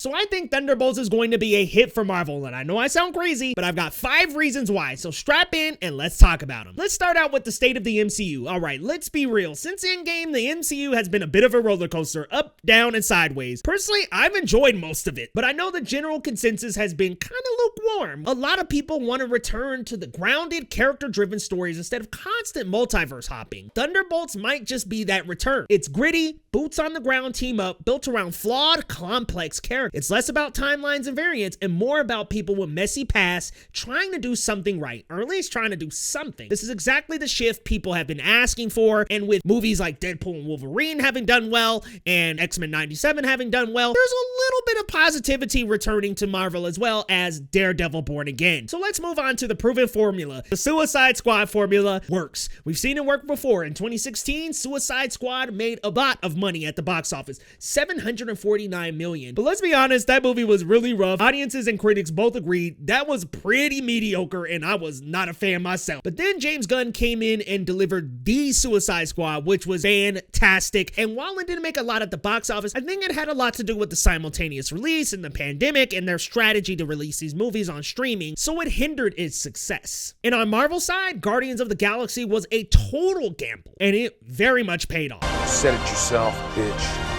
So I think Thunderbolts is going to be a hit for Marvel, and I know I sound crazy, but I've got 5 reasons why, so strap in and let's talk about them. Let's start out with the state of the MCU. Alright, let's be real. Since Endgame, the MCU has been a bit of a roller coaster, up, down, and sideways. Personally, I've enjoyed most of it, but I know the general consensus has been kind of lukewarm. A lot of people want to return to the grounded, character-driven stories instead of constant multiverse hopping. Thunderbolts might just be that return. It's gritty, boots on the ground team up, built around flawed, complex characters. It's less about timelines and variants and more about people with messy pasts trying to do something right, or at least trying to do something. This is exactly the shift people have been asking for, and with movies like Deadpool and Wolverine having done well, and X-Men 97 having done well, there's a little bit of positivity returning to Marvel as well as Daredevil Born Again. So let's move on to the proven formula. The Suicide Squad formula works. We've seen it work before. In 2016, Suicide Squad made a lot of money at the box office, $749 million. But let's be honest, that movie was really rough. Audiences and critics both agreed that was pretty mediocre, and I was not a fan myself. But then James Gunn came in and delivered the Suicide Squad, which was fantastic. And while it didn't make a lot at the box office, I think it had a lot to do with the simultaneous release and the pandemic and their strategy to release these movies on streaming, so it hindered its success. And on Marvel's side, Guardians of the Galaxy was a total gamble, and it very much paid off. You said it yourself, bitch.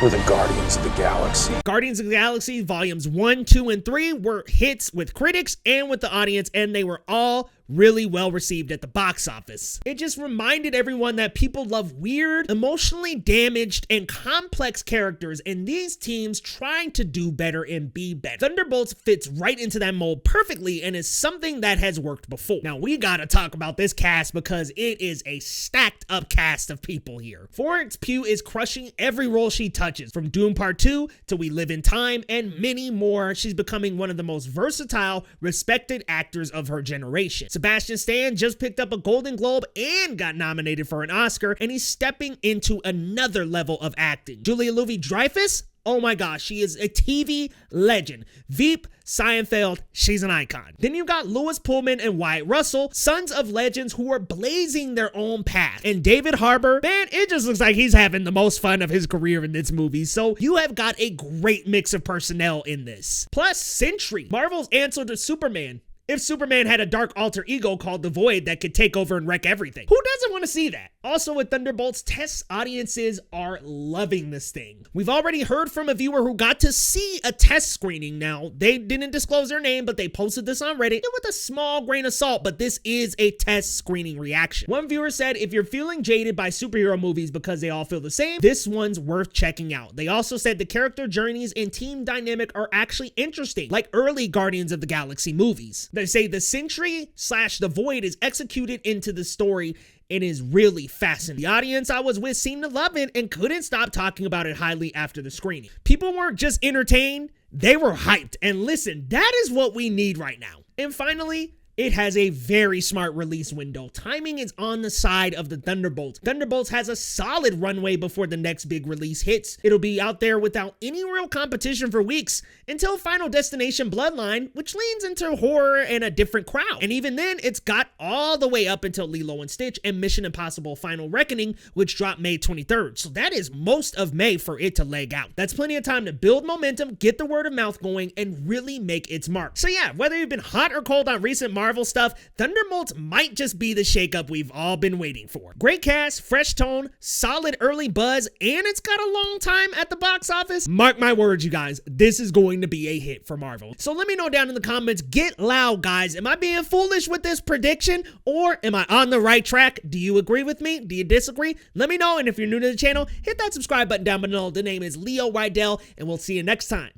We're the Guardians of the Galaxy. Guardians of the Galaxy Volumes 1, 2, and 3 were hits with critics and with the audience, and they were all really well received at the box office. It just reminded everyone that people love weird, emotionally damaged, and complex characters, and these teams trying to do better and be better. Thunderbolts fits right into that mold perfectly and is something that has worked before. Now we gotta talk about this cast because it is a stacked up cast of people here. Florence Pugh is crushing every role she touches, from Doom Part 2 to We Live in Time and many more. She's becoming one of the most versatile, respected actors of her generation. Sebastian Stan just picked up a Golden Globe and got nominated for an Oscar, and he's stepping into another level of acting. Julia Louis-Dreyfus, oh my gosh, she is a TV legend. Veep, Seinfeld, she's an icon. Then you got Louis Pullman and Wyatt Russell, sons of legends who are blazing their own path. And David Harbour, man, it just looks like he's having the most fun of his career in this movie. So you have got a great mix of personnel in this. Plus, Sentry, Marvel's answer to Superman. If Superman had a dark alter ego called the Void that could take over and wreck everything. Who doesn't want to see that? Also with Thunderbolts, test audiences are loving this thing. We've already heard from a viewer who got to see a test screening. Now, they didn't disclose their name, but they posted this on Reddit with a small grain of salt, but this is a test screening reaction. One viewer said, if you're feeling jaded by superhero movies because they all feel the same, this one's worth checking out. They also said the character journeys and team dynamic are actually interesting, like early Guardians of the Galaxy movies. They say the Sentry / the Void is executed into the story and is really fascinating. The audience I was with seemed to love it and couldn't stop talking about it highly after the screening. People weren't just entertained, they were hyped. And listen, that is what we need right now. And finally, it has a very smart release window. Timing is on the side of the Thunderbolts. Thunderbolts has a solid runway before the next big release hits. It'll be out there without any real competition for weeks until Final Destination Bloodline, which leans into horror and a different crowd. And even then, it's got all the way up until Lilo and Stitch and Mission Impossible Final Reckoning, which dropped May 23rd. So that is most of May for it to leg out. That's plenty of time to build momentum, get the word of mouth going, and really make its mark. So yeah, whether you've been hot or cold on recent Marvel stuff, Thunderbolts might just be the shakeup we've all been waiting for. Great cast, fresh tone, solid early buzz, and it's got a long time at the box office. Mark my words, you guys, this is going to be a hit for Marvel. So let me know down in the comments, get loud guys, am I being foolish with this prediction or am I on the right track? Do you agree with me? Do you disagree? Let me know, and if you're new to the channel, hit that subscribe button down below. The name is Leo Rydell, and we'll see you next time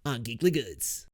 on Geekly Goods.